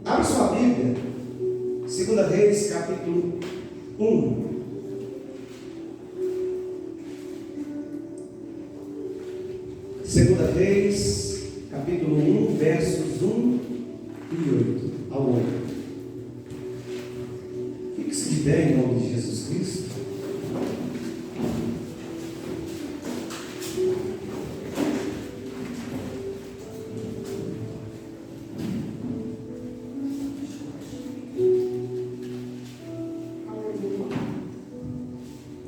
Abre sua Bíblia, 2 Reis, capítulo 1. Segunda Reis, capítulo 1, versos 1 e 8 ao 8. Fique-se de pé em nome de Jesus Cristo.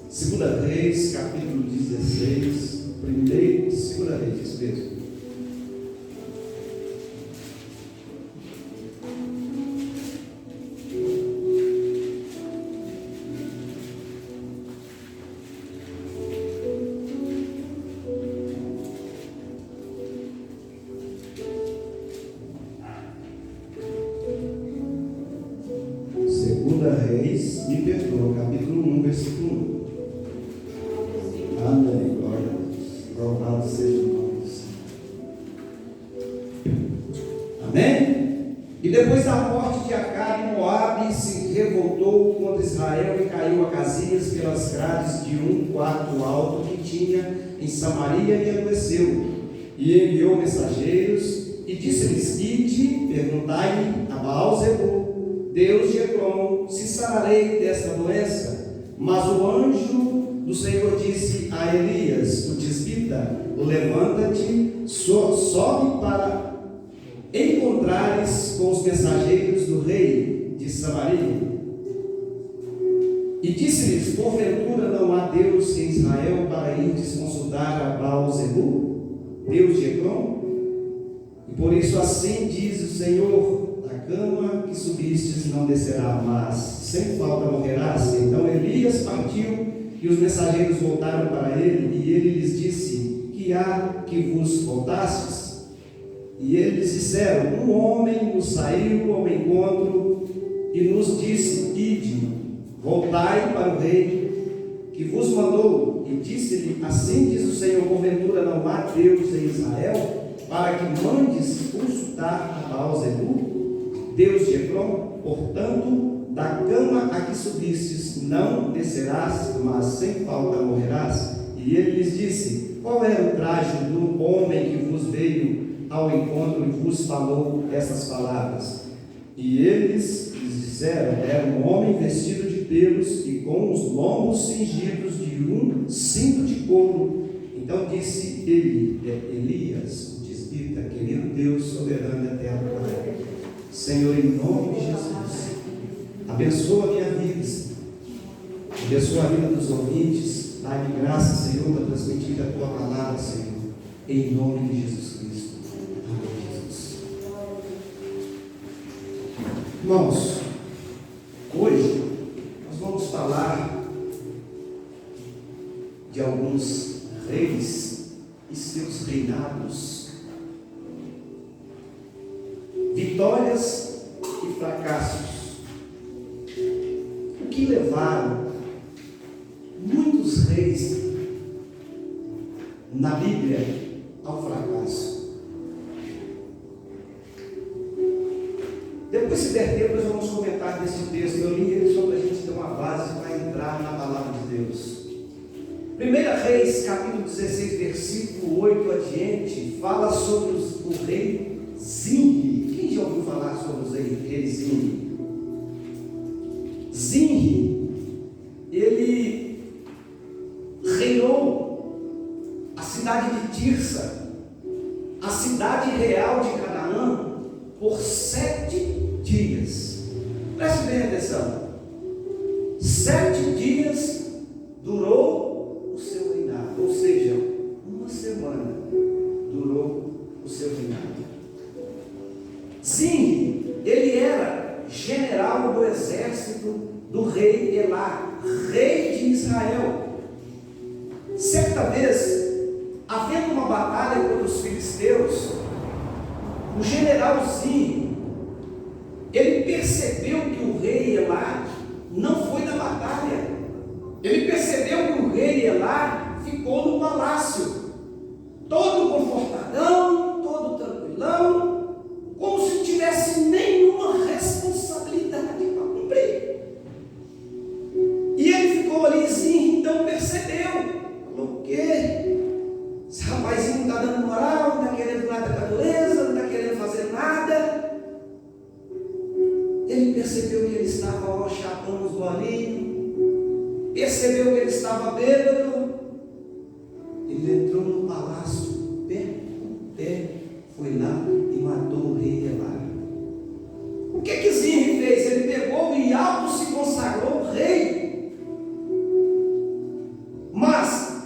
Segunda Reis, capítulo 16, primeiro, Segunda Reis, isso mesmo. Segunda Reis, me perdoa, capítulo 1, versículo 1. Amém, glória a Deus. Louvado seja o nome do Senhor. Amém? E depois da morte de Acabe, Moabe se revoltou contra Israel e caiu a Casias pelas grades de um quarto alto que tinha em Samaria e adoeceu. E enviou mensageiros e disse-lhes: Ide, perguntai-lhe a Baal-zebul, Deus de Ecrom, se sararei desta doença. Mas o anjo do Senhor disse a Elias, o tisbita: levanta-te, sobe para encontrares com os mensageiros do rei de Samaria. E disse-lhes: porventura não há Deus em Israel para irdes consultar a Baal-zebul, Deus de Ecrom? E por isso assim diz o Senhor: a cama que subistes não descerá, mas sem falta morrerás. Então Elias partiu e os mensageiros voltaram para ele, e ele lhes disse: que há que vos voltastes? E eles disseram: um homem nos saiu ao encontro e nos disse: ide, voltai para o rei que vos mandou. E disse-lhe: assim diz o Senhor, porventura não há Deus em Israel para que mandes consultar a Baal-zebul, Deus de Ecrom? Portanto, da cama a que subistes não descerás, mas sem falta morrerás. E ele lhes disse: qual era o traje do homem que vos veio ao encontro e vos falou essas palavras? E eles lhes disseram: era um homem vestido de pelos e com os lombos cingidos de um cinto de couro. Então disse ele, Elias, o tisbita: querido Deus soberano e eterno Pai, Senhor, em nome de Jesus, abençoa a minha vida, abençoa a vida dos ouvintes, dá-me graça, Senhor, para transmitir a tua palavra, Senhor, em nome de Jesus Cristo. Amém, Jesus. Irmãos, hoje nós vamos falar de alguns reis e seus reinados, vitórias e fracassos, o que levaram muitos reis na Bíblia ao fracasso. Depois, se der tempo, nós vamos comentar desse texto. Eu li ele só para a gente ter uma base para entrar na palavra de Deus. 1 Reis, capítulo 16, versículo 8 adiante, fala sobre o rei Zimri. Quem já ouviu falar sobre o rei Zimri? Zimri, ele reinou a cidade de Tirsa, a cidade real de Canaã, por 7 dias. Preste bem atenção. 7 dias durou o seu reinado, ou seja, uma semana durou o seu reinado. Zimri, ele era general do exército do rei Elá, rei de Israel. Certa vez, havendo uma batalha contra os filisteus, o general Zimri, ele percebeu que o rei Elá não foi na batalha. Ele percebeu que o rei Elá ficou no palácio, todo confortadão, todo tranquilão, como se tivesse nenhuma ele percebeu que ele estava chapando os golinhos, percebeu que ele estava bêbado, ele entrou no palácio, foi lá e matou o rei Elar. O que Zimri fez? Ele pegou e auto se consagrou rei. Mas,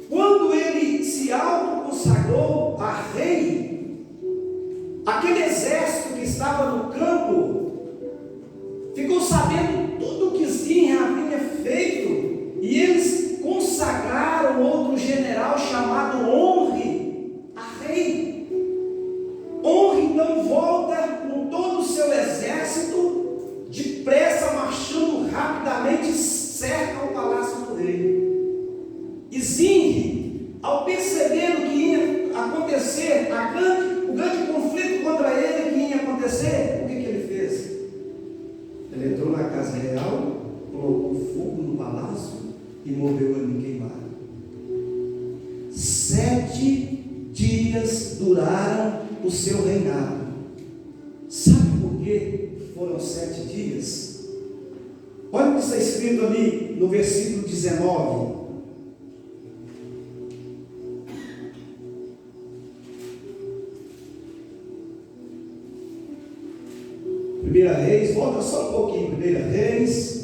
quando ele se auto consagrou a rei, aquele exército que estava no campo ficou sabendo tudo que Zimri havia feito, e eles consagraram outro general chamado Onri a rei. Onri então volta com todo o seu exército, depressa, marchando rapidamente, cerca o palácio do rei. E Zimri, ao perceber o que ia acontecer, o grande conflito contra ele que ia acontecer, o que ele fez? Ele entrou na casa real, colocou fogo no palácio e morreu ali queimado. 7 dias duraram o seu reinado. Sabe por que foram 7 dias? Olha o que está escrito ali no versículo 19. Primeira Reis, volta só um pouquinho. Primeira Reis,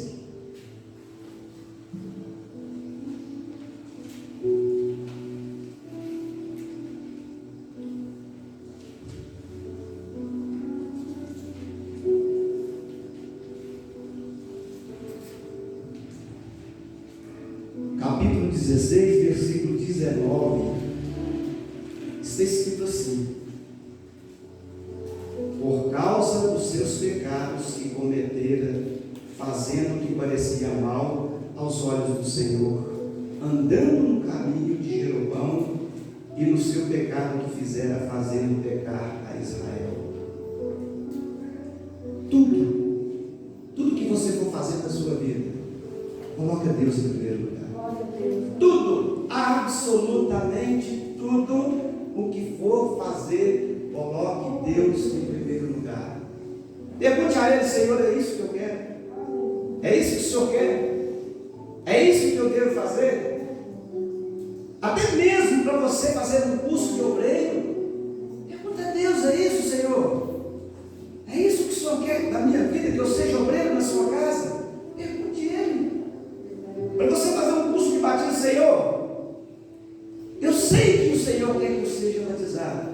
capítulo 16, versículo 19, está escrito assim: por causa dos seus pecados que cometera, fazendo o que parecia mal aos olhos do Senhor, andando no caminho de Jeroboão, e no seu pecado que fizera, fazendo pecar a Israel. Tudo que você for fazer na sua vida, coloque a Deus em primeiro lugar. Tudo, absolutamente tudo o que for fazer, coloque Deus em primeiro lugar. Pergunte a Ele: Senhor, é isso que eu quero? É isso que o Senhor quer? É isso que eu devo fazer? Até mesmo para você fazer um curso de obreiro, pergunta a Deus: é isso, Senhor? É isso que o Senhor quer da minha vida, que eu seja obreiro na sua casa? Pergunte a Ele. Para você fazer um curso de batismo: Senhor, eu sei que o Senhor quer que eu seja batizado,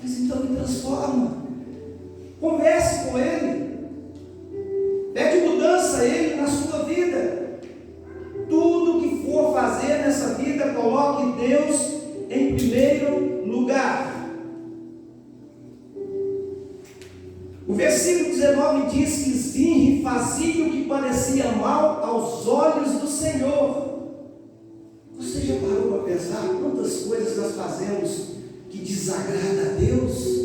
mas então me transforma. Converse com Ele, pede mudança a Ele na sua vida. Tudo que for fazer nessa vida, coloque Deus em primeiro lugar. O versículo 19 diz que Zimri fazia o que parecia mal aos olhos do Senhor. Você já parou para pensar quantas coisas nós fazemos que desagrada a Deus?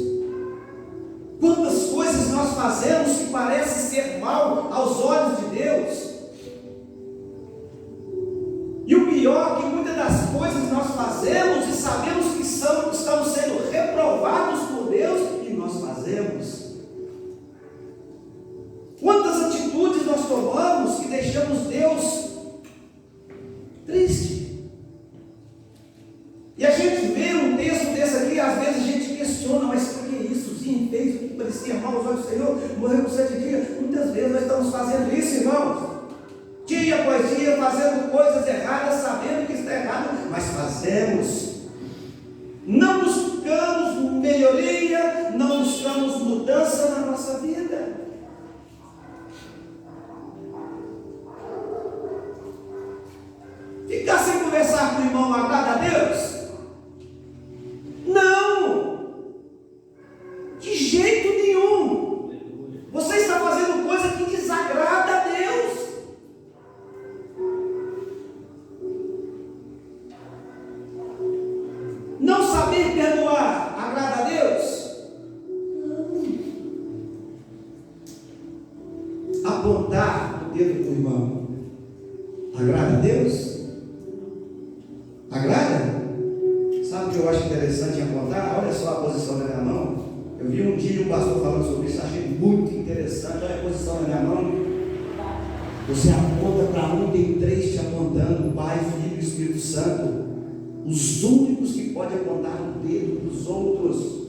Quantas coisas nós fazemos que parecem ser mal aos olhos de Deus? E o pior é que muitas das coisas nós fazemos e sabemos que estamos sendo reprovados por Deus, e nós fazemos. Quantas atitudes nós tomamos que deixamos Deus triste? E a gente vê um texto desse aqui, às vezes a gente questiona: mas por que isso? Sim, fez o que parecia mal aos olhos do Senhor, morreu por 7 dias. Muitas vezes nós estamos fazendo isso, irmãos, dia após dia, fazendo coisas erradas, sabendo que está errado, mas fazemos. Não buscamos melhoria, não buscamos mudança na nossa vida. Ficar sem conversar com o irmão agrada a Deus? Não! De jeito nenhum! Você está fazendo coisa que desagrada a Deus. Não saber perdoar agrada a Deus? Não. Apontar o dedo para o irmão agrada a Deus? Agrada? Sabe o que eu acho interessante em apontar? Olha só a posição da minha mão. Eu vi um dia um pastor falando sobre isso, achei muito interessante. interessante, olha a posição da minha mão. Você aponta para um, tem três te apontando: Pai, Filho e Espírito Santo. Os únicos que podem apontar o dedo para os outros.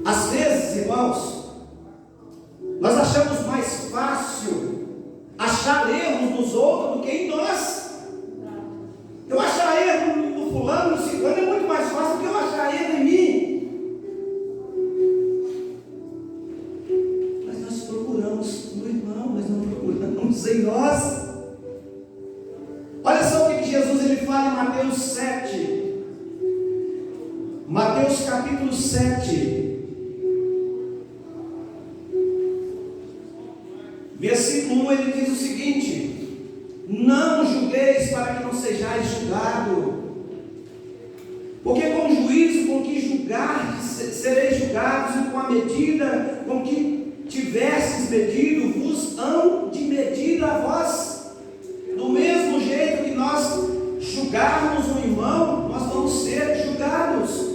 Às vezes, irmãos, nós achamos mais fácil achar erros nos outros do que em nós. Eu achar erro no fulano, no ciclano, é muito mais fácil do que eu achar erro em mim. Mas nós procuramos no irmão, nós não procuramos em nós. Olha só o que Jesus ele fala em Mateus 7. Mateus capítulo 7. Versículo 1, ele diz o seguinte: não julgueis para que não sejais julgado, porque com o juízo com que julgardes, sereis julgados, e com a medida com que tivestes medido, vos hão de medir a vós. Do mesmo jeito que nós julgarmos um irmão, nós vamos ser julgados.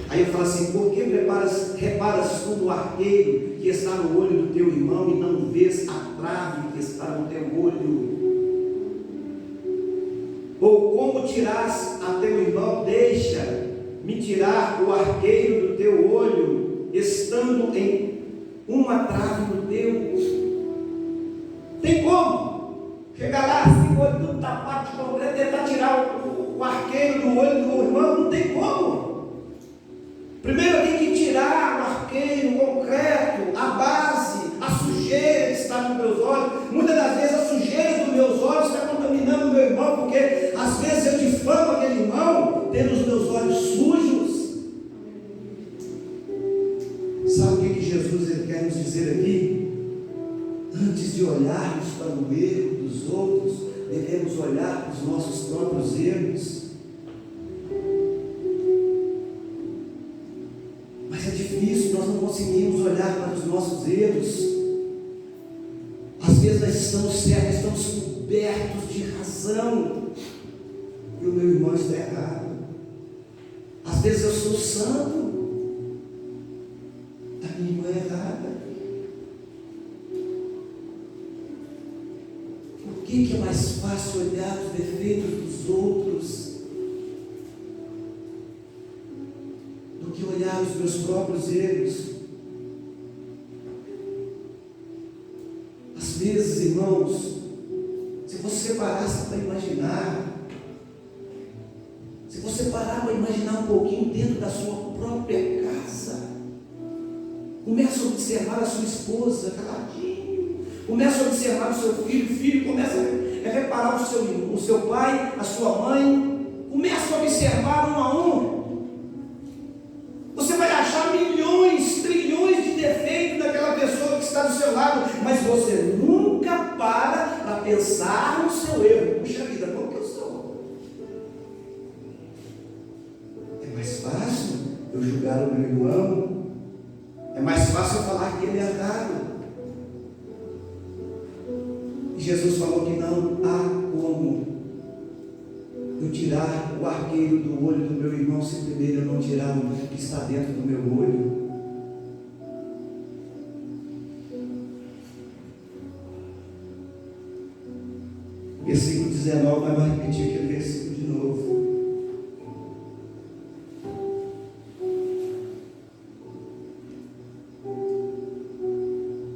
Aí eu falo assim: por que reparas tu no arqueiro que está no olho do teu irmão e não vês a trave que está no teu olho? Ou como tirás a teu irmão, deixa-me tirar o arqueiro do teu olho, estando em uma trave no teu? Tem como? Chegar lá assim, o olho tudo tapado de concreto, tentar tirar o arqueiro do olho do meu irmão? Não tem como. Primeiro tem que tirar o arqueiro, o concreto, a base, a sujeira que está nos meus olhos. Muitas das vezes a sujeira dos meus olhos está contaminando o meu irmão, porque às vezes eu difamo aquele irmão tendo os meus olhos sujos. Sabe o que Jesus ele quer nos dizer aqui? Antes de olharmos para o erro dos outros, devemos olhar para os nossos próprios erros. Mas é difícil, nós não conseguimos olhar para os nossos erros. Às vezes nós estamos certos, estamos cobertos de razão, e o meu irmão está errado. Às vezes eu sou santo, a minha irmã é errada. Por que é mais fácil olhar os defeitos dos outros do que olhar os meus próprios erros? Às vezes, irmãos, se você parasse para imaginar, se você parar para imaginar um pouquinho dentro da sua própria casa, começa a observar a sua esposa caladinho, começa a observar o seu filho, começa a reparar o seu pai, a sua mãe, começa a observar um a um. Você vai achar milhões, trilhões de defeitos daquela pessoa que está do seu lado, mas você nunca para pensar no seu erro. Puxa vida, como que eu sou? É mais fácil eu julgar o meu irmão, é mais fácil eu falar que ele é errado. E Jesus falou que não há como eu tirar o arqueiro do olho do meu irmão se primeiro eu não tirar o que está dentro do meu olho. Versículo 19, mas vai repetir aquele versículo de novo.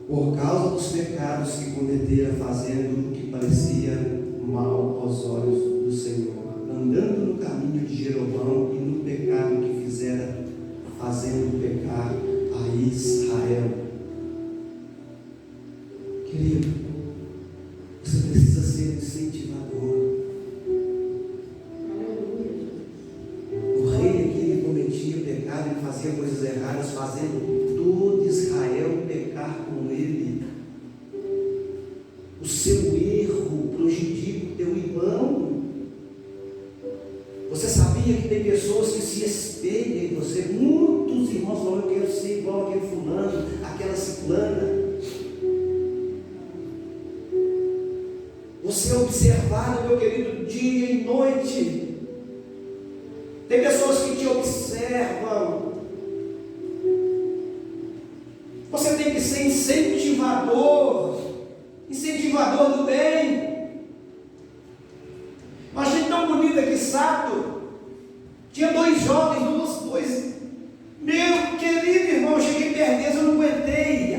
Por causa dos pecados que cometera, fazendo o que parecia mal aos olhos do Senhor, andando no caminho de Jeroboão e no pecado que fizera, fazendo pecar a Israel. Querido, você precisa ser um incentivador. O rei aqui, ele cometia pecado, ele fazia coisas erradas, fazendo todo Israel pecar com ele. O seu erro prejudica o teu irmão. Você sabia que tem pessoas que se espelham em você? Muitos irmãos falam: eu quero ser igual aquele fulano, aquela ciclana. Você é observado, meu querido, dia e noite. Tem pessoas que te observam. tem que ser incentivador do bem. Eu achei tão bonito aqui sábado, tinha 2 jovens, dois, meu querido irmão, eu cheguei perto deles, eu não aguentei,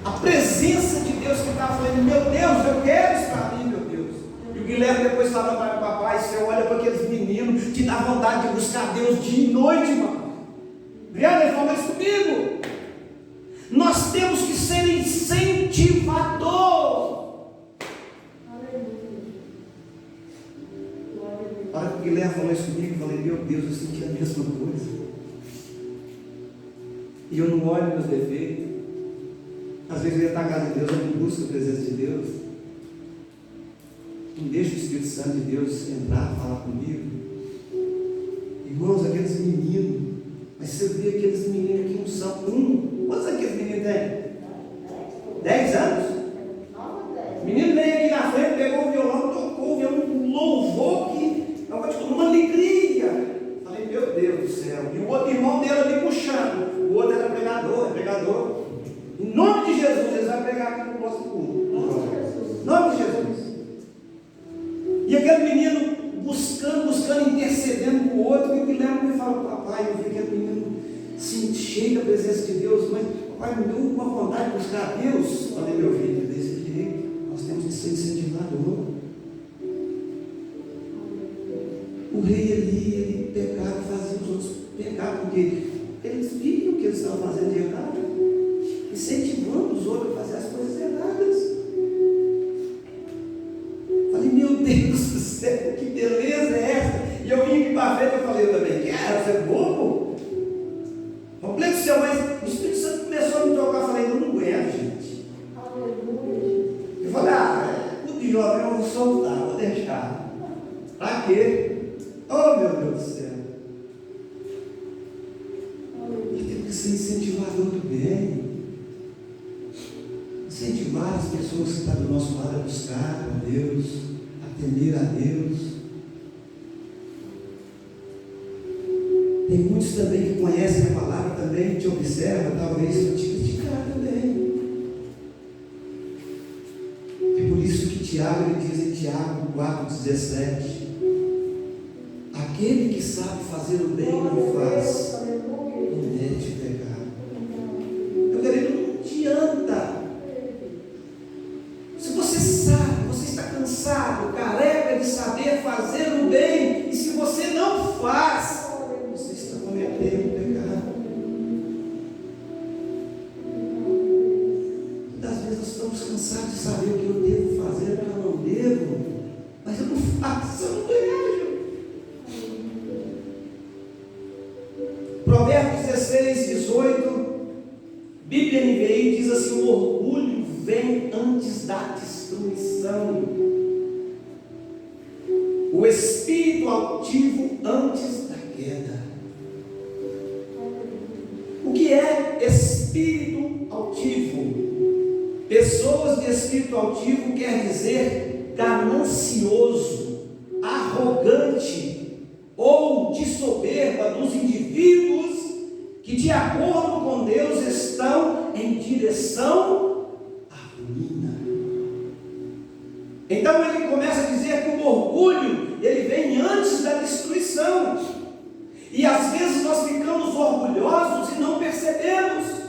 a presença de Deus que estava falando, meu Deus, eu quero isso para mim, meu Deus. E o Guilherme depois falando para o papai, você olha para aqueles meninos, te dá vontade de buscar Deus dia e noite, irmão. Guilherme, ele falou isso comigo. Nós temos que ser incentivador. A hora que o Guilherme falou isso comigo, eu falei, meu Deus, eu senti a mesma coisa. E eu não olho meus defeitos. Às vezes eu ia estar na casa de Deus, eu não busco a presença de Deus. Não deixo o Espírito Santo de Deus entrar, falar comigo. Irmãos, aqueles meninos, mas você vê aqueles meninos que não são quantos aqueles meninos têm? 10 anos? O menino veio aqui na frente, pegou o violão, tocou o violão, um louvor que eu vou te falar, uma alegria. Falei, meu Deus do céu. E o outro irmão dele ali puxando. O outro era pregador. Em nome de Jesus, eles vão pregar aqui no nosso culto. Em nome de Jesus. E aquele menino buscando, intercedendo com o outro. E o Guilherme me falou, papai, eu vi aquele menino cheio da presença de Deus, mas papai me deu uma vontade de buscar a Deus. Falei, meu filho, desse jeito, nós temos que ser incentivador. O rei ele pecava, fazia os outros pecar, porque eles viam que eles estavam fazendo de errado, incentivando os outros a fazer as coisas erradas. Falei, meu Deus do céu, que beleza é essa? E eu vim aqui para frente, eu falei também, você é bobo? Complexo do céu, mas o Espírito Santo começou a me tocar, eu falei, eu não aguento, gente. Eu falei, o de jovem eu vou soltar, vou deixar. Pra quê? Oh, meu Deus do céu. Nós temos que ser incentivador do bem. Incentivar as pessoas que estão do nosso lado a buscar a Deus, a temer a Deus. Tem muitos também que conhecem a palavra, também te observam, talvez para te criticar também. É por isso que Tiago, ele diz em Tiago 4,17, aquele que sabe fazer o bem não faz, comete o pecado. Meu querido, não adianta. Se você sabe, você está cansado, careca de saber fazer o bem, e se você não faz, você está cometendo o pecado. Muitas vezes nós estamos cansados de saber o que eu devo fazer, o que eu não devo, mas eu não faço, eu não vejo. Provérbios 16:18, Bíblia NVI diz assim: o orgulho vem antes da destruição, o espírito altivo antes da queda. O que é espírito altivo? Pessoas de espírito altivo quer dizer ganancioso, arrogante ou de soberba dos indivíduos que, de acordo com Deus, estão em direção à ruína. Então ele começa a dizer que o orgulho, ele vem antes da destruição. E às vezes nós ficamos orgulhosos e não percebemos.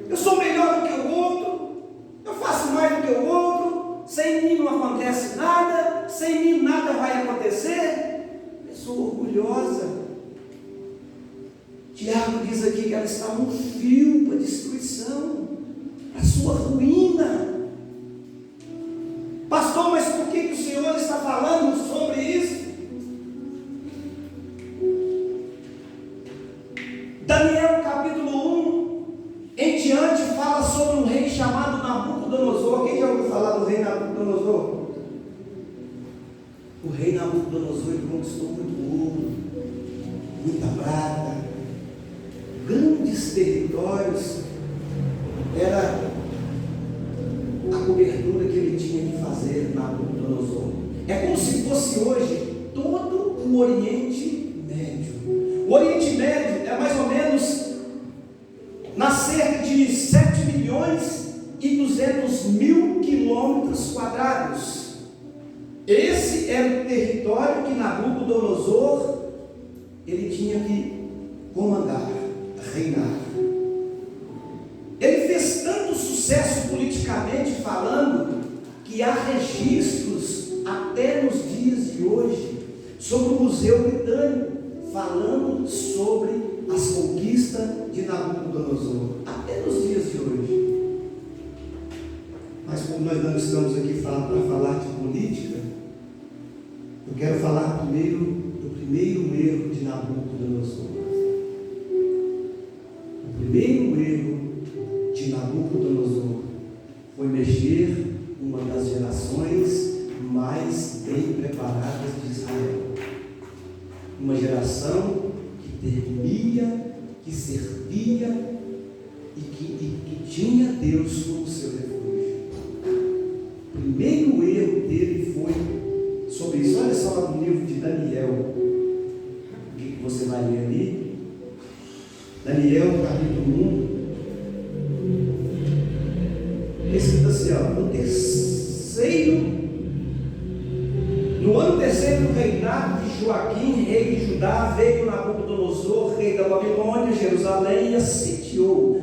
Eu sou melhor do que o outro, eu faço mais do que o outro, sem mim não acontece nada, sem mim nada vai acontecer. Eu sou orgulhosa. Tiago diz aqui que ela está um fio para a destruição, para a sua ruína. Pastor, mas por que o Senhor está falando sobre isso? Daniel capítulo 1 em diante fala sobre um rei chamado Nabucodonosor. Quem já ouviu falar do rei Nabucodonosor? O rei Nabucodonosor, ele conquistou muito ouro, muita prata, grandes territórios. Era a cobertura que ele tinha que fazer, Nabucodonosor. É como se fosse hoje todo o Oriente Médio. O Oriente Médio é mais ou menos na cerca 2.200.000 quilômetros quadrados. Esse era o território que Nabucodonosor ele tinha que comandar, reinar. Ele fez tanto sucesso politicamente falando que há registros até nos dias de hoje sobre o Museu Britânico falando sobre as conquistas de Nabucodonosor, até nos dias de hoje. Mas como nós não estamos aqui para falar de política, eu quero falar primeiro do primeiro erro de Nabucodonosor. O primeiro erro de Nabucodonosor foi mexer com uma das gerações mais bem preparadas de Israel. Uma geração que temia, que servia e que tinha Deus como seu refúgio. O primeiro erro dele foi sobre isso. Olha só lá no livro de Daniel, o que você vai ler ali? Daniel, capítulo 1. Escrito assim, no ano terceiro do reinado de Joaquim, rei de Judá, veio Nabucodonosor, rei da Babilônia, Jerusalém, e a sitiou.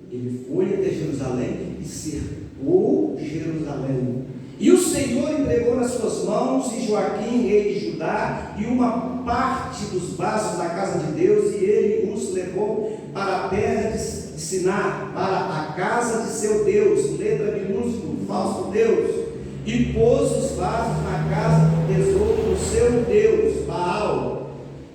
Ele foi até Jerusalém e cercou Jerusalém. E o Senhor entregou nas suas mãos e Joaquim, rei de Judá, e uma parte dos vasos da casa de Deus, e ele os levou para a terra de Siná, para a casa de seu Deus, letra minúscula, falso Deus, e pôs os vasos na casa do tesouro do seu Deus, Baal.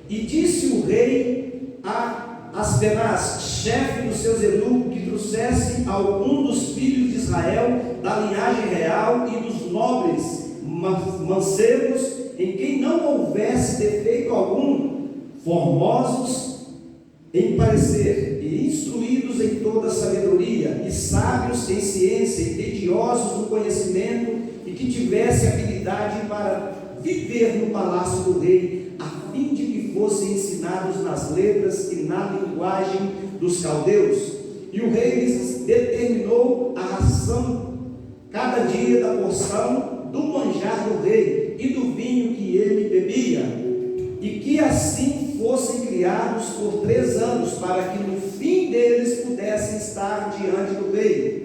E disse o rei a Aspenaz, chefe dos seus eunucos, que trouxesse algum dos filhos de Israel, da linhagem real e dos nobres mancebos, em quem não houvesse defeito algum, formosos em parecer, e instruídos em toda a sabedoria, e sábios em ciência, e entediosos no conhecimento, e que tivesse habilidade para viver no palácio do rei, a fim de que fossem ensinados nas letras e na linguagem dos caldeus. E o rei lhes determinou a ração cada dia da porção do manjar do rei e do vinho que ele bebia, e que assim fossem criados por 3 anos, para que no fim deles pudessem estar diante do rei.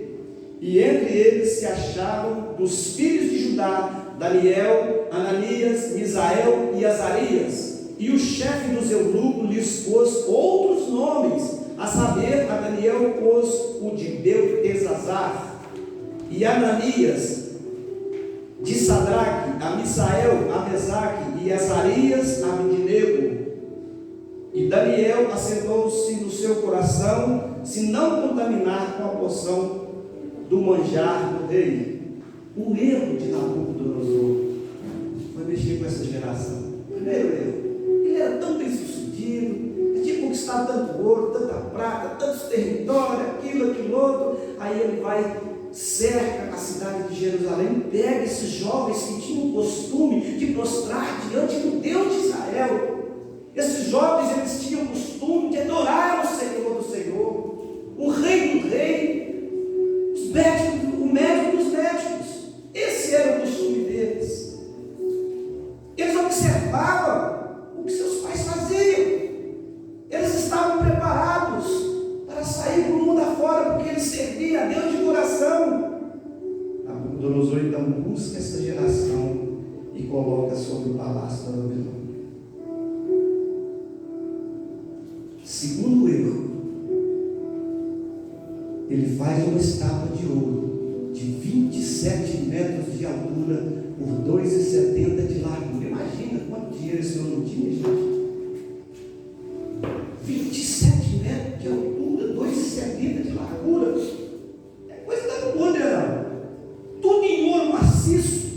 E entre eles se achavam dos filhos de Judá, Daniel, Ananias, Misael e Azarias. E o chefe dos eunucos lhes pôs outros nomes, a saber, a Daniel pôs o de Beltesazar, e Ananias de Sadraque, a Misael, a Mesaque, e Azarias, a Abednego. E Daniel assentou-se no seu coração, se não contaminar com a porção do manjar do rei. O erro de Nabucodonosor foi mexer com essa geração. Primeiro erro, ele era tão bem sucedido, ele tinha conquistado tanto ouro, tanta prata, tantos territórios, aquilo outro. Aí ele vai, cerca a cidade de Jerusalém, pega esses jovens que tinham o costume de prostrar diante do Deus de Israel. Esses jovens, eles tinham o costume de adorar o Senhor do Senhor, o Rei do Rei, o médico dos médicos. Esse era o costume deles. Eles observavam o que seus pais faziam. Eles estavam preparados para sair para o mundo afora, porque eles serviam a Deus de coração. Nabucodonosor então busca essa geração e coloca sobre o palácio da Babilônia. Segundo erro, ele faz uma estátua de ouro de 27 metros de altura por 2,70 de largura. Imagina quanto dinheiro esse homem não tinha, gente. 27 metros de altura, 2,70 de largura. É coisa da podre, não. Tudo em ouro maciço.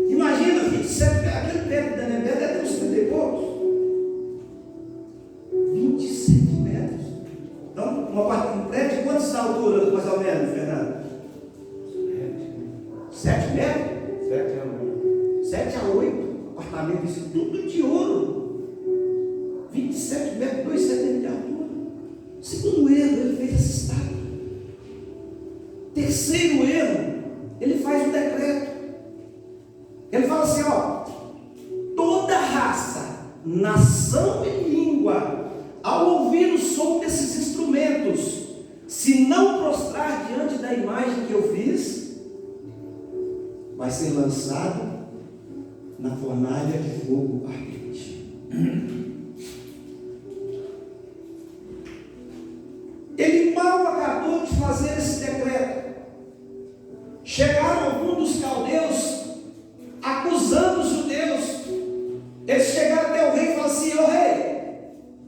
Imagina 27 metros, aquele pé da Nebé deve ter uns 30 e poucos. 27 metros. Então, um prédio de quantas alturas, mais ou menos, Fernando? 7 metros? 7 a 8. Apartamento, isso tudo de ouro. 27 metros, 2,70 de altura. Segundo erro, ele fez essa estátua. desses instrumentos, se não prostrar diante da imagem que eu fiz, vai ser lançado na fornalha de fogo ardente. Ele mal acabou de fazer esse decreto. Chegaram alguns dos caldeus acusando os judeus. Eles chegaram até o rei e falaram assim: ô rei,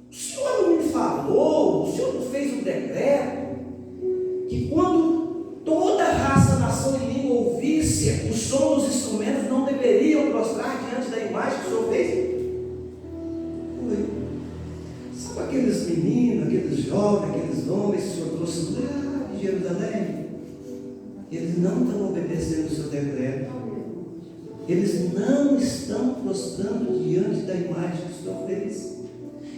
o senhor não me falou, o senhor não fez um decreto que quando toda raça, nação e língua ouvisse o som dos instrumentos, não deveriam prostrar diante da imagem que o senhor fez? Sabe aqueles meninos, aqueles jovens, aqueles homens que o senhor trouxe lá de Jerusalém? Eles não estão obedecendo o seu decreto. Eles não estão prostrando diante da imagem que o Senhor fez.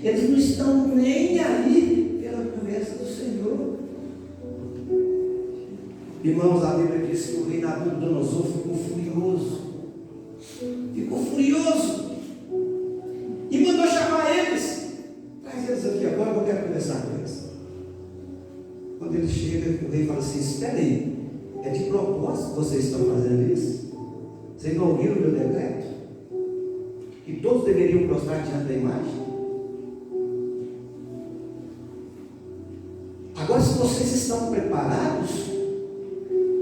Eles não estão nem aí pela promessa do Senhor. Irmãos, a Bíblia diz que o rei Nabucodonosor ficou furioso. Ficou furioso. E mandou chamar eles. Traz eles aqui agora que eu quero conversar com eles. Quando ele chega, o rei fala assim: espera aí, é de propósito que vocês estão fazendo isso? Vocês não ouviram o meu decreto? Que todos deveriam prostrar diante da imagem? Agora, se vocês estão preparados,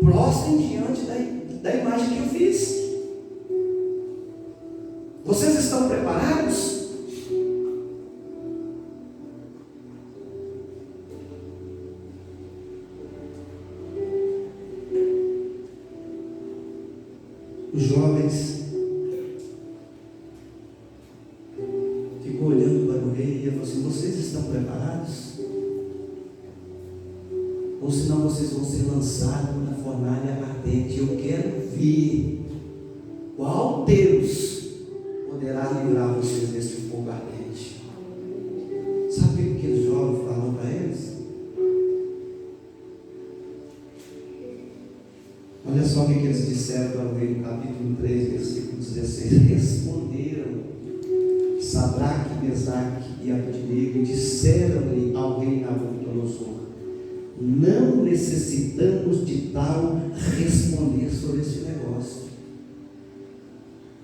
prostrem diante da imagem que eu fiz. Vocês estão preparados? Os jovens ficou olhando para o rei e ele falou assim: vocês estão preparados? Ou senão vocês vão ser lançados na fornalha ardente. Eu quero ver qual Deus poderá livrar vocês desse fogo ardente. Sabe o que aqueles jovens falaram para eles? Olha só o que eles disseram para o rei no capítulo 3, versículo 16. Responderam Sadraque, Mesaque e Abednego e disseram-lhe ao rei Nabucodonosor: não necessitamos de tal responder sobre esse negócio.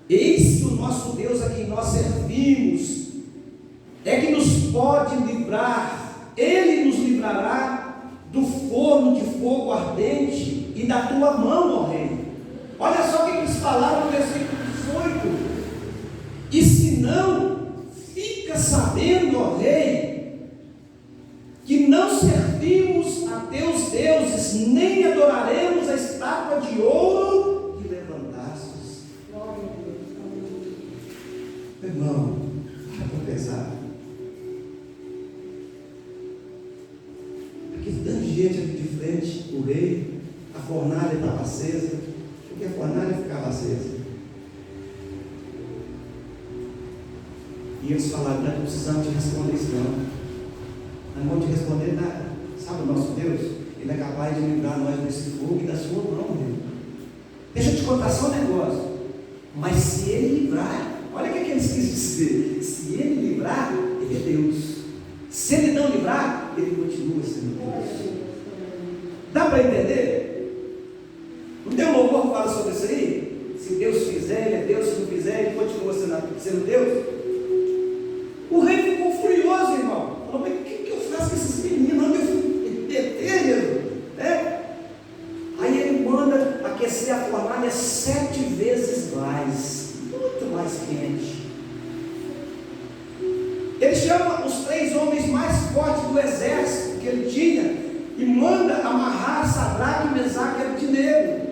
Eis que o nosso Deus a quem nós servimos é que nos pode livrar. Ele nos livrará do forno de fogo ardente e da tua mão, ó rei. Olha só o que eles falaram no versículo 18. E se não, fica sabendo, ó rei, que não servimos a teus deuses, nem adoraremos a estátua de ouro que levantastes. Irmão, para pensar. Aqui tanta gente aqui de frente, o rei, a fornalha estava acesa, porque a fornalha ficava acesa. E eles falaram: não precisamos te responder isso não. Não vamos te responder nada. Sabe o nosso Deus? Ele é capaz de livrar nós desse fogo e da sua mão, meu. Deixa eu te contar só um negócio. Mas se ele livrar, olha o que eles quis dizer: se ele livrar, ele é Deus. Se ele não livrar, ele continua sendo Deus. Dá para entender? Não tem um louvor que fala sobre isso aí? Se Deus fizer, ele é Deus. Se não fizer, ele continua sendo Deus. O rei ficou furioso, irmão. Falou: mas o que eu faço com esses meninos? Onde eu fui meter, Jesus? Aí ele manda aquecer a fornalha 7 vezes mais, muito mais quente. Ele chama os 3 homens mais fortes do exército que ele tinha e manda amarrar Sadraque, Mesaque e Abednego.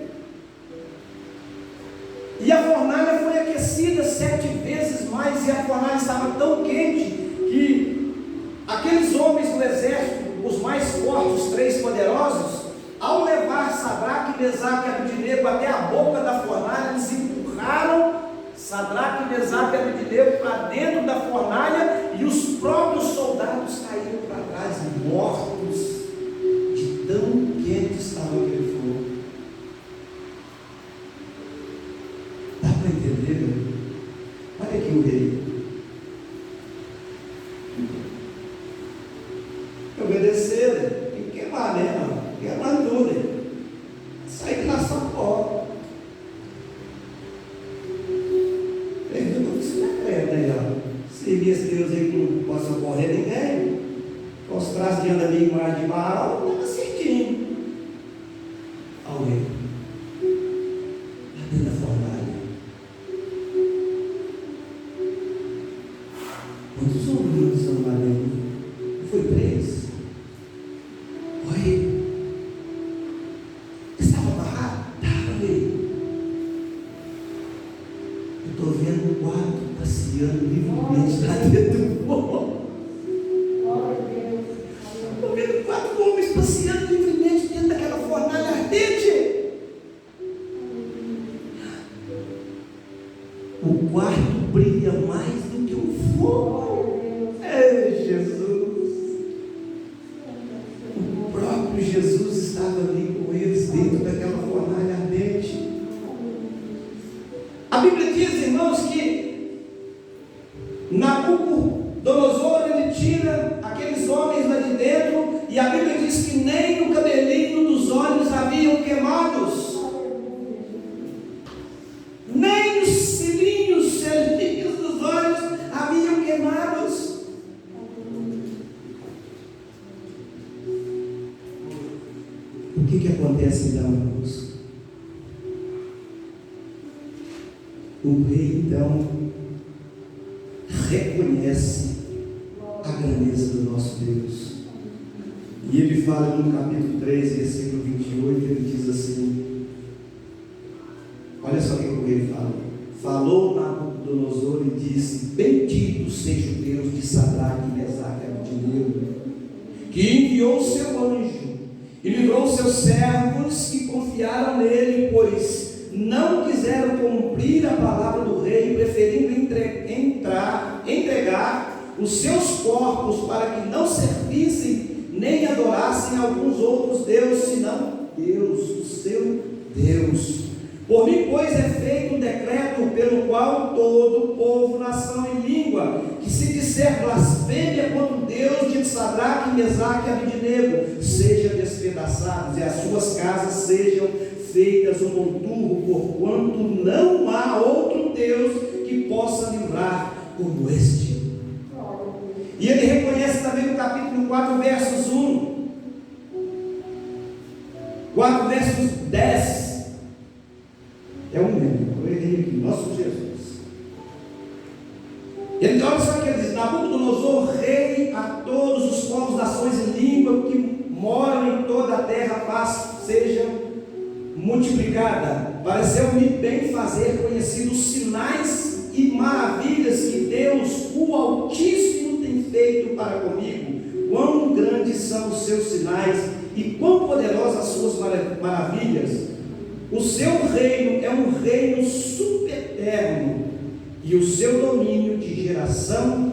E a fornalha foi aquecida 7 vezes mais, e a fornalha estava tão quente que aqueles homens do exército, os mais fortes, os 3 poderosos, ao levar Sadraque, Mesaque e Abednego até a boca da fornalha, eles empurraram Sadraque, Mesaque e Abednego para dentro da fornalha, e os próprios soldados caíram para trás, mortos, de tão quente estava aquele fogo. Dá para entender, meu? Olha aqui o rei. Eu obedeceram. Tem que queimar, né? Queimar tudo. Sai de lá só pó. Isso não é credo aí, ó. Servir esse Deus aí que não possa socorrer ninguém. Mostrar diante da minha imagem de Baal, estava certinho. Alguém. Lá dentro da fornalha. Quantos homens são lá dentro? Não foi preso? Oi? Estava amarrado? Estava ali. Eu estou vendo um quadro passeando livremente lá dentro do fogo. Estou vendo 4 homens passeando livremente dentro daquela fornalha ardente. O quarto brilha mais do que o fogo. Ei, Jesus! O próprio Jesus estava ali com eles dentro daquela fornalha ardente. A Bíblia diz, irmãos, que Nabucodonosor ele tira aqueles homens lá de dentro, e a Bíblia diz que nem o cabelinho dos olhos haviam queimados, nem os cílios dos olhos haviam queimados. O que acontece então, irmãos? O rei então reconhece a grandeza do nosso Deus. E ele fala no capítulo 3, versículo 28, ele diz assim, olha só o que o rei fala. Falou Nabucodonosor e disse: bendito seja o Deus de Sadraque, Mesaque e Abednego, que enviou o seu anjo e livrou seus servos que confiaram nele, pois não quiseram cumprir a palavra do rei, preferindo entregar os seus corpos para que não servissem nem adorassem alguns outros deuses, senão Deus, o seu Deus. Por mim, pois, é feito um decreto pelo qual todo povo, nação e língua, que se disser blasfêmia contra o Deus de Sadraque, Mesaque e Abednego, seja despedaçados, e as suas casas sejam feitas um monturo, porquanto não há outro Deus que possa livrar como este. E ele reconhece também no capítulo 4, versos 1, 4 versos 10. É um mesmo, eu errei aqui, nosso Jesus. Ele olha só que ele diz: Nabucodonosor, rei a todos os povos, nações e língua que moram em toda a terra, paz seja multiplicada. Pareceu-me bem fazer conhecidos os sinais e maravilhas que Deus, o Altíssimo, tem feito para comigo. Quão grandes são os seus sinais e quão poderosas as suas maravilhas. O seu reino é um reino supereterno, e o seu domínio de geração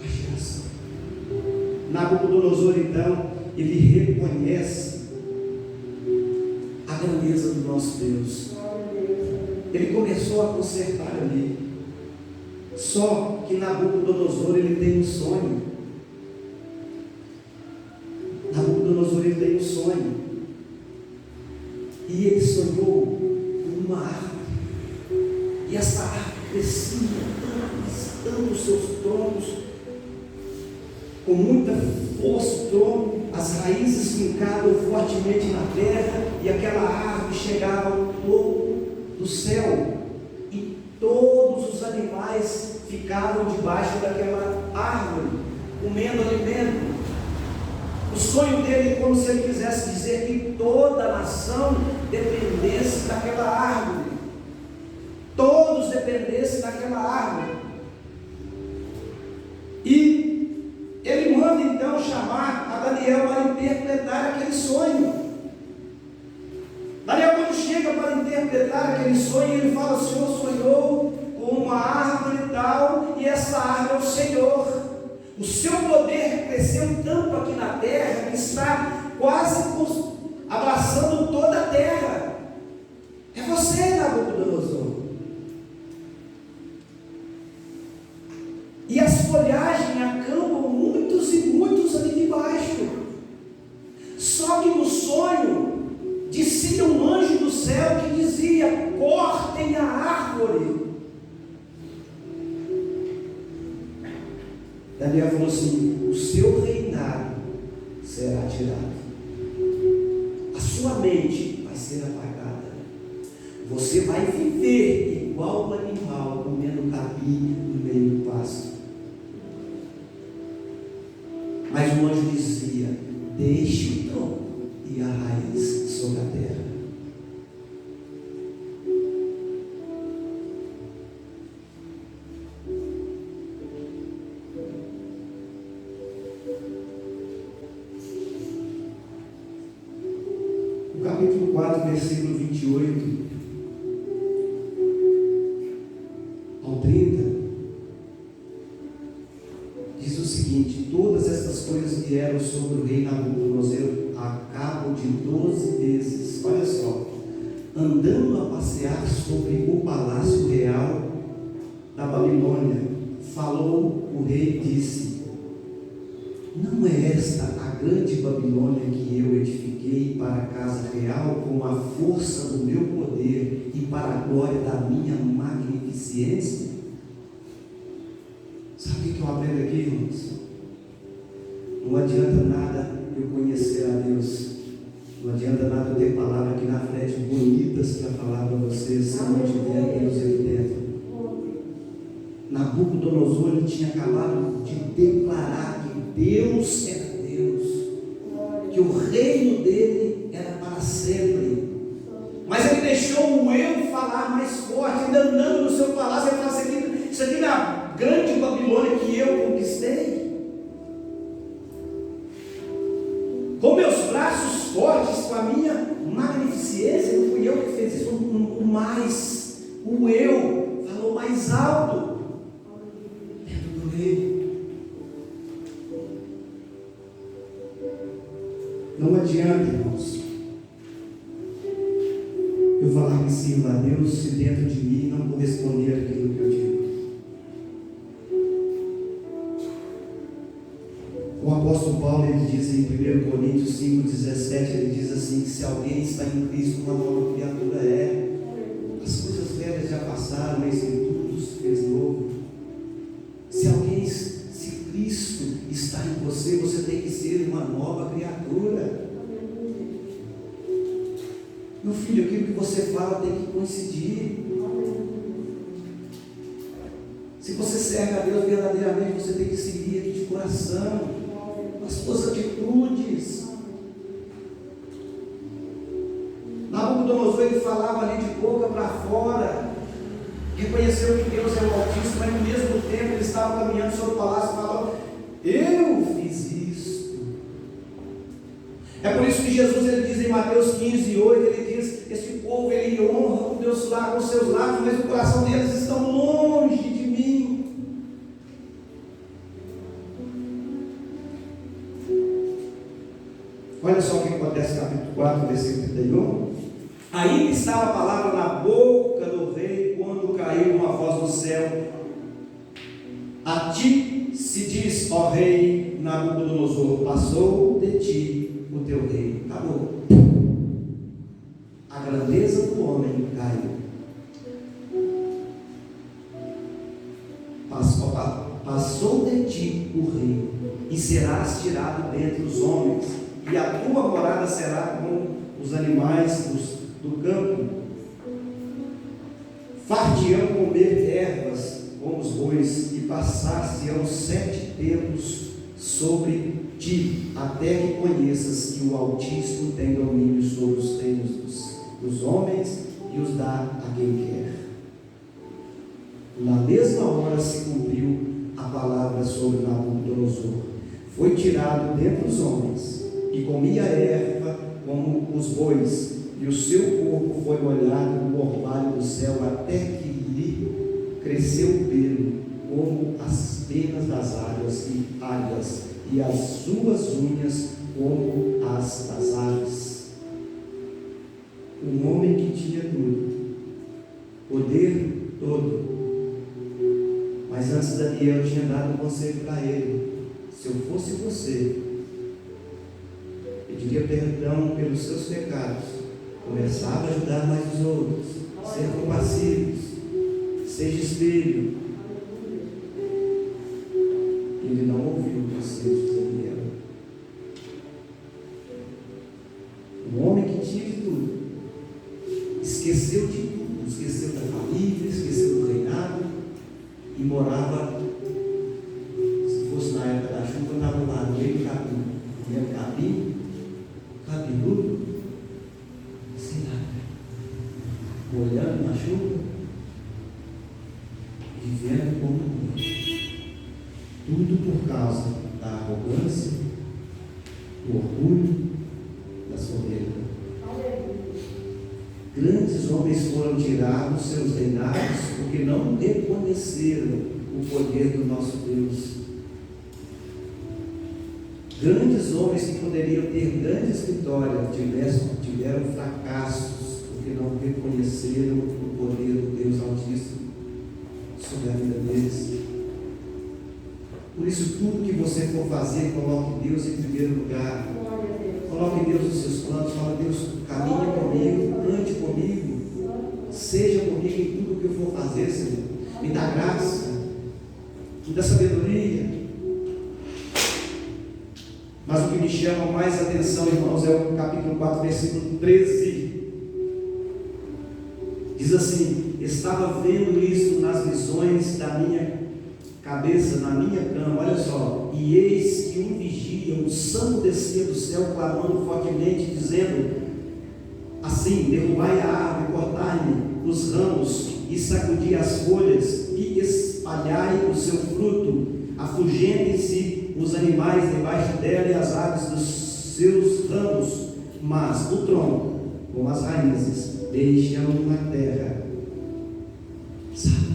a geração. Nabucodonosor, então, ele reconhece a grandeza do nosso Deus. Ele começou a consertar ali. Só que Nabucodonosor, ele tem um sonho. Nabucodonosor, ele tem um sonho. E ele sonhou com uma árvore. E essa árvore crescia tanto os seus troncos, com muita força o tronco, as raízes fincavam fortemente na terra, e aquela árvore chegava ao topo do céu, e todos os animais ficavam debaixo daquela árvore, comendo alimento. O sonho dele é como se ele quisesse dizer que toda a nação dependesse daquela árvore, todos dependessem daquela árvore. E ele manda então chamar a Daniel para interpretar aquele sonho. Daniel, quando chega para interpretar aquele sonho, ele fala: o Senhor sonhou com uma árvore e tal, e essa árvore é o Senhor. O seu poder cresceu tanto aqui na terra que está quase abraçando toda a terra. É você, Nabucodonosor. E as folhagens acampam muitos e muitos ali debaixo. falou assim: o seu reinado será tirado, a sua mente vai ser apagada, você vai viver igual um animal comendo capim no meio do pasto. Mas o anjo dizia: deixe o tronco e a raiz sobre a terra. O capítulo 4, versículo 28 ao 30, diz o seguinte: todas estas coisas vieram sobre o rei Nabucodonosor a cabo de 12 vezes, olha só, andando a passear sobre o palácio real da Babilônia. Falou o rei e disse: não é esta a grande Babilônia que eu edifiquei para a casa real com a força do meu poder e para a glória da minha magnificência? Sabe o que eu aprendo aqui, irmãos? Não adianta nada eu conhecer a Deus, não adianta nada eu ter palavra aqui na frente bonitas para falar para vocês, se não tiver Deus aqui dentro. Nabucodonosor, ele tinha acabado de declarar que Deus era Deus, que o reino dele era para sempre, mas ele deixou o eu falar mais forte, ainda andando no seu palácio. Ele fala assim: isso aqui não é a grande Babilônia que eu conquistei, com meus braços fortes, com a minha magnificência. Não fui eu que fiz isso, o eu falou mais alto dentro do rei. Não adianta, irmãos, eu falar que sirvo a Deus se dentro de mim não corresponder àquilo que eu digo. O apóstolo Paulo, ele diz em 1 Coríntios 5,17, ele diz assim: que se alguém está em Cristo, uma nova criatura é. As coisas velhas já passaram, eis que tudo se fez novo. Se Cristo está em você, você tem que ser uma nova criatura. Meu filho, aquilo que você fala tem que coincidir. Se você serve a Deus verdadeiramente, você tem que seguir aqui de coração, as suas atitudes. Nabucodonosor, ele falava ali de boca para fora, reconheceu que Deus é o Altíssimo, mas no mesmo tempo ele estava caminhando sobre o palácio e falava: eu fiz isso. É por isso que Jesus, ele diz em Mateus 15:8, ele diz: esse povo, ele honra o Deus lá com seus lábios, mas o coração deles estão longe de mim. Olha só o que acontece no capítulo 4, versículo 31. Ainda estava a palavra na boca do rei, quando caiu uma voz do céu: a ti se diz, ó rei Nabucodonosor, passou de ti o teu rei. Acabou. A grandeza do homem caiu. Passou de ti o rei, e serás tirado dentre os homens, e a tua morada será como os animais do campo. Far-te-ão comer ervas como os bois, e passar-se-ão 7 tempos sobre ti, até que conheças que o Altíssimo tem domínio sobre os reinos dos homens e os dá a quem quer. Na mesma hora se cumpriu a palavra sobre Nabucodonosor. Foi tirado dentre os homens e comia erva como os bois, e o seu corpo foi molhado no orvalho do céu, até que lhe cresceu o pelo como as penas das águas, e as suas unhas como as das aves. Um homem que tinha tudo, poder todo, mas antes Daniel tinha dado um conselho para ele: se eu fosse você, pediria perdão pelos seus pecados, começava a ajudar mais os outros, ser compassivos, seja espelho. Ele não ouviu. filhos de Daniel. Um homem que tinha de tudo, esqueceu de tudo, esqueceu da família, esqueceu do reinado e morava, se fosse na época da chuva, andava lá no meio do capim, cabeludo, sem nada, olhando na chuva, vivendo como um homem. Tudo por causa da arrogância, do orgulho, da soberba. Grandes homens foram tirados dos seus reinados porque não reconheceram o poder do nosso Deus. Grandes homens que poderiam ter grandes vitórias tiveram fracassos porque não reconheceram o poder do Deus Altíssimo sobre a vida deles. Por isso, tudo que você for fazer, coloque Deus em primeiro lugar. Coloque Deus nos seus planos. Fala: Deus, caminha comigo, ande comigo, seja comigo em tudo que eu for fazer, Senhor. Me dá graça, me dá sabedoria. Mas o que me chama mais atenção, irmãos, é o capítulo 4, versículo 13. Diz assim: estava vendo isso nas visões da minha cabeça, na minha cama, olha só, e eis que um vigia, um santo descia do céu, clamando fortemente, dizendo assim: derrubai a árvore, cortai-me os ramos, e sacudi as folhas, e espalhai o seu fruto, afugentem-se os animais debaixo dela e as aves dos seus ramos, mas o tronco, com as raízes, deixam na terra. Sabe?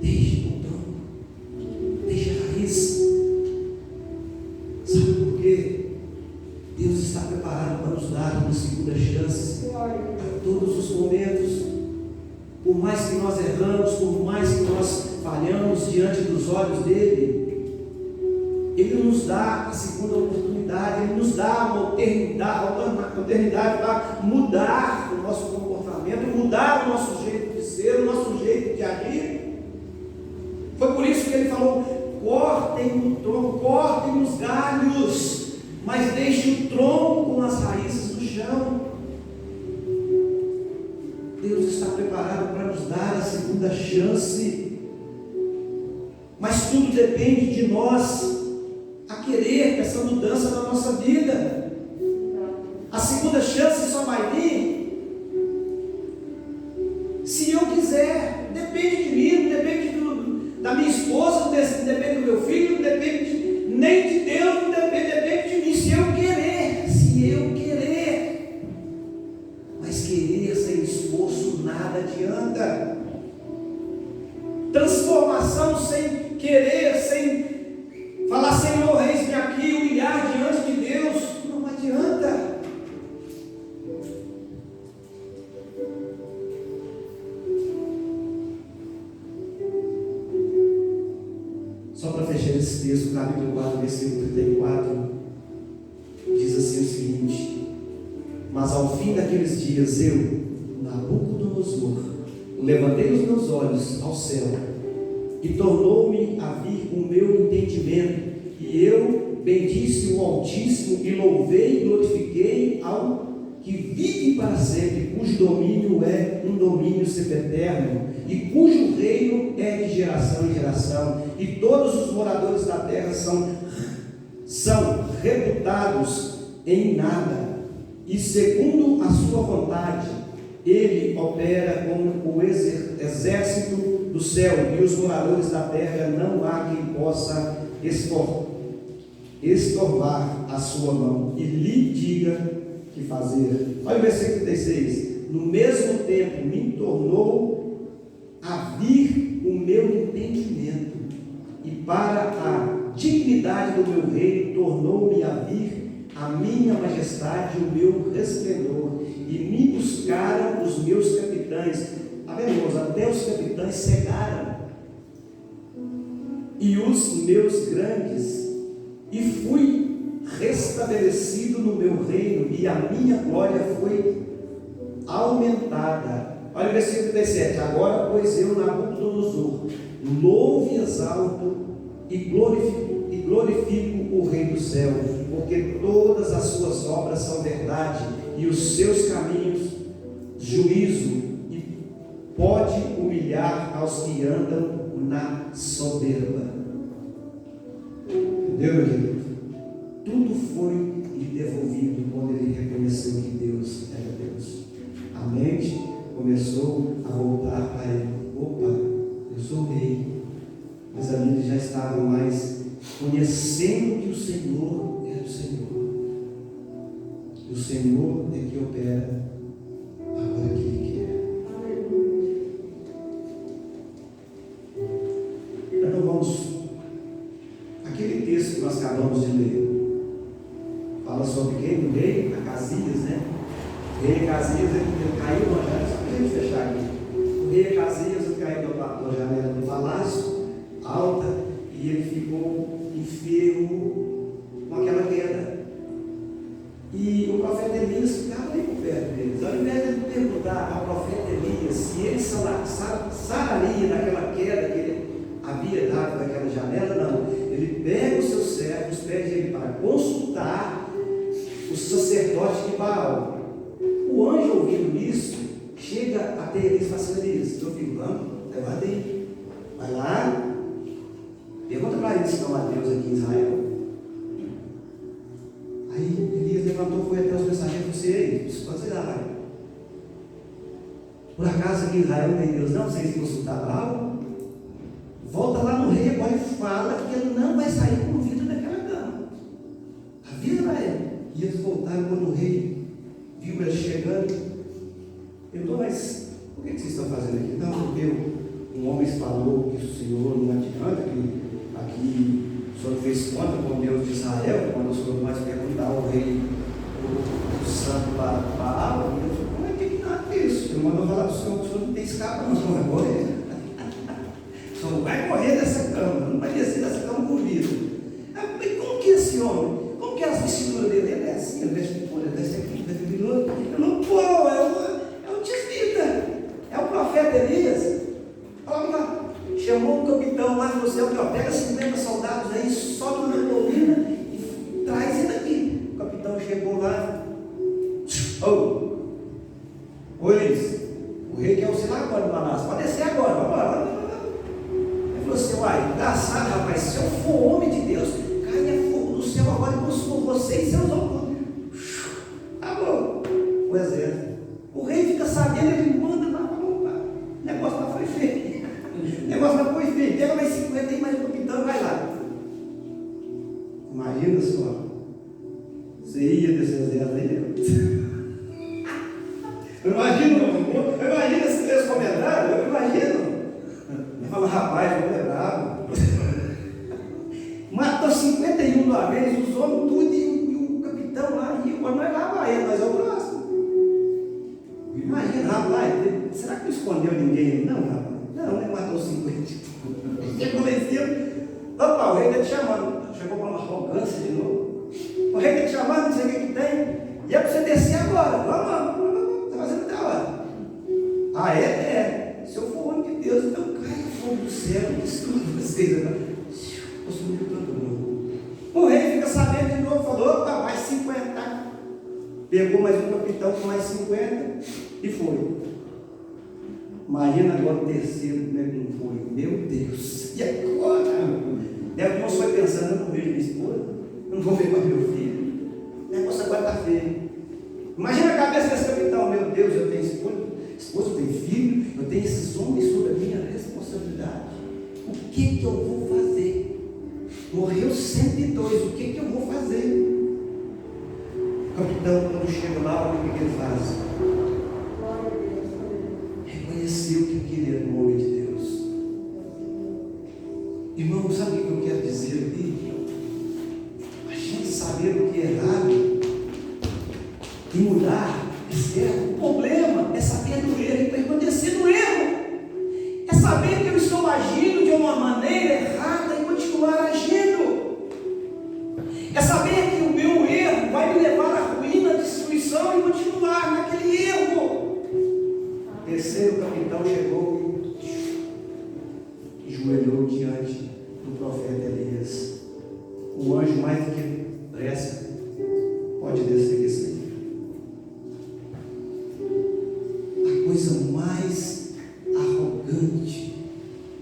Deixe o tronco, deixe a raiz. Sabe por quê? Deus está preparado para nos dar uma segunda chance a todos os momentos. Por mais que nós erramos, por mais que nós falhamos diante dos olhos dele, ele nos dá a segunda oportunidade, ele nos dá uma oportunidade para mudar o nosso comportamento, mudar o nosso jeito de ser, o nosso jeito de agir. Foi por isso que ele falou: cortem o tronco, cortem os galhos, mas deixem o tronco com as raízes no chão. Deus está preparado para nos dar a segunda chance, mas tudo depende de nós a querer essa mudança na nossa vida. A segunda chance só vai vir se eu quiser. Depende de mim, não depende da minha esposa, não depende do meu filho, não depende nem de Deus, não depende de mim. Se eu querer, mas querer sem esforço nada adianta. Transformação sem querer, sem falar: Senhor, eis-me aqui, humilhar diante de Deus, não adianta. Só para fechar esse texto, capítulo 4, versículo 34, diz assim o seguinte: mas ao fim daqueles dias eu, Nabucodonosor, levantei os meus olhos ao céu, e tornou-me a vir o meu entendimento, e eu bendisse o Altíssimo, e louvei e glorifiquei ao que vive para sempre, cujo domínio é um domínio sempiterno, e cujo reino é de geração em geração, e todos os moradores da terra são reputados em nada, e segundo a sua vontade, ele opera como o exército do céu, e os moradores da terra não há quem possa estorvar a sua mão, e lhe diga que fazer. Olha o versículo 36: no mesmo tempo me tornou a vir o meu entendimento, e para a dignidade do meu reino tornou-me a vir a minha majestade, o meu resplendor, e me buscaram os meus capitães. Irmãos, até os capitães cegaram, e os meus grandes, e fui restabelecido no meu reino, e a minha glória foi aumentada. Olha o versículo 37: agora, pois eu, Nabucodonosor, louvo e exalto e glorifico glorifico o Rei do céu, porque todas as suas obras são verdade, e os seus caminhos, juízo, e pode humilhar aos que andam na soberba. Entendeu, meu querido? Tudo foi lhe devolvido quando ele reconheceu que Deus era Deus. A mente começou a voltar para ele. Opa, eu sou rei. Mas ali eles já estavam mais conhecendo que o Senhor era o Senhor. E o Senhor é que opera a hora que Ele quer. Então vamos. Aquele texto que nós acabamos de ler fala sobre quem? O rei Acasias, né? O rei Acasias, ele caiu na janela, só para a gente fechar aqui. O rei Acasias caiu na janela do palácio alta, e ele ficou enfermo com aquela queda. E o profeta Elias ficava ali por perto deles. Ao invés de ele perguntar ao profeta Elias se ele sararia daquela queda que ele havia dado daquela janela, não. Ele pega os seus servos, pede ele para consultar o sacerdote de Baal. O anjo, ouvindo isso, chega até Elias e fala assim: Elias, meu filho, vamos, levanta aí, vai lá, pergunta para eles se não há Deus aqui em Israel. Aí Elias levantou, foi até os mensageiros e disse: ei, pode ser lá. Por acaso aqui em Israel não tem Deus não? Vocês consultaram Baal? Volta lá no rei agora e fala que ele não vai sair com vida daquela cama. Avisa para ele. E eles voltaram. Quando o rei viu ele chegando, perguntou: mas por que vocês estão fazendo aqui? Não, porque um homem falou que o Senhor não adianta, que aqui o Senhor fez conta com Deus de Israel, quando o Senhor mais perguntar ao rei o santo para Baal, e eu falei: como é que nada disso? Ele mandou falar para o Senhor que o Senhor não tem escapa, não, o Senhor vai morrer. O Senhor vai morrer dessa cama, não vai descer dessa cama com vida. Mas como que é esse homem? Como que é a vestidura dele? Ele é assim, ele veste de folha, ele veste aqui, ele veste de novo. Eu não, pô, é o tisbita, é o profeta Elias. Olha lá, chamou o capitão lá e falou assim: ó, pega 50 soldados aí, sobe na colina e traz ele aqui. O capitão chegou lá: ô Elias, o rei quer você lá agora no palácio, pode descer agora, vamos embora. Ele falou assim: uai, engraçado, rapaz, se eu for homem de Deus, caia fogo do céu agora e consuma você e seus homens. Acabou o exército. O rei fica sabendo, ele manda lá para voltar. O negócio lá foi feio. O negócio lá foi feio. Pega mais 50 e mais um capitão e vai lá. Imagina só. Você ia desse exército aí. Eu imagino esses três comentários, eu imagino. Ele fala: rapaz, eu é bravo. Matou 51 de uma vez, os homens tudo e o capitão lá, e nós lá vai ele, nós é o próximo. Imagina, rapaz, será que não escondeu ninguém? Não, rapaz. Não, ele matou 50. Ele convenceu. Opa, o rei está te chamando. Chegou com uma arrogância de novo. O rei está te chamando, não sei o que tem. E é para você descer agora. Vamos. Está fazendo até a hora. Ah, é? Se eu for homem de Deus, então cai fogo do céu, destrua vocês agora. Consumiu todo mundo. O rei fica sabendo de novo, falou: opa, mais 50. Pegou mais um capitão com mais 50 e foi. Imagina agora o terceiro, como é que não foi? Meu Deus, e agora? Deus foi pensando: eu não vejo minha esposa, eu não vou ver mais meu filho. O negócio agora está feio. Imagina a cabeça desse capitão: meu Deus, eu tenho esposa, eu tenho filho, eu tenho esses homens sob a minha responsabilidade. O que eu vou fazer? Morreu 102, o que eu vou fazer? O capitão, quando chega lá, olha o que ele faz. Reconheceu que aquele era um homem de Deus. Irmão, sabe o que eu quero dizer aqui? A gente saber o que é errado e mudar, o problema é saber do erro e permanecer no erro. É saber que eu estou agindo de uma maneira errada e continuar agindo. É saber que o meu erro vai me levar à ruína, à destruição e continuar naquele erro. O terceiro capitão chegou e joelhou diante do profeta Elias. O anjo mais do que pressa pode descer aqui, Senhor. A coisa mais arrogante,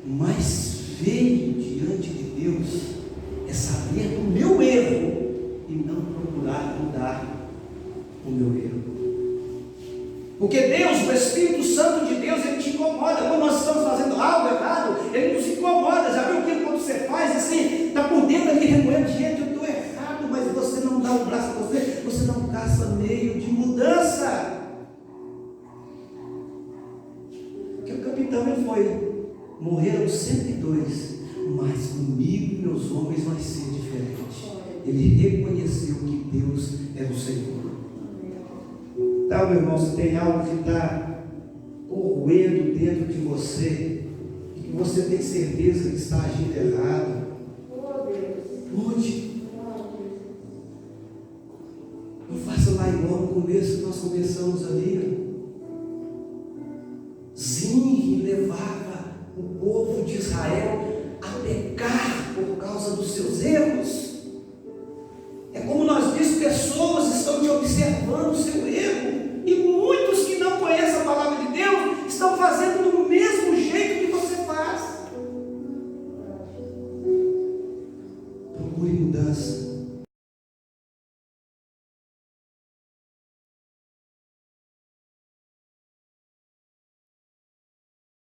mais feio diante de Deus é saber do meu erro e não procurar mudar o meu erro. Porque Deus, o Espírito Santo de Deus, Ele te incomoda. Quando nós estamos fazendo algo errado, Ele nos incomoda. Já viu aquilo quando você faz assim, está por dentro ali remoendo, gente, eu estou errado, mas você não dá o braço a você não caça meio de mudança. Porque o capitão ele foi, morreram 102, mas comigo e meus homens vai ser diferente. Ele reconheceu que Deus é o Senhor. Então, meu irmão, se tem algo que está corroendo dentro de você, e que você tem certeza que está agindo errado, mude. Não faça lá igual no começo que nós começamos ali. Zinri levava o povo de Israel a pecar por causa dos seus erros. É como nós dizemos, pessoas estão te observando o seu erro. E muitos que não conhecem a palavra de Deus estão fazendo do mesmo jeito que você faz. Procure mudança.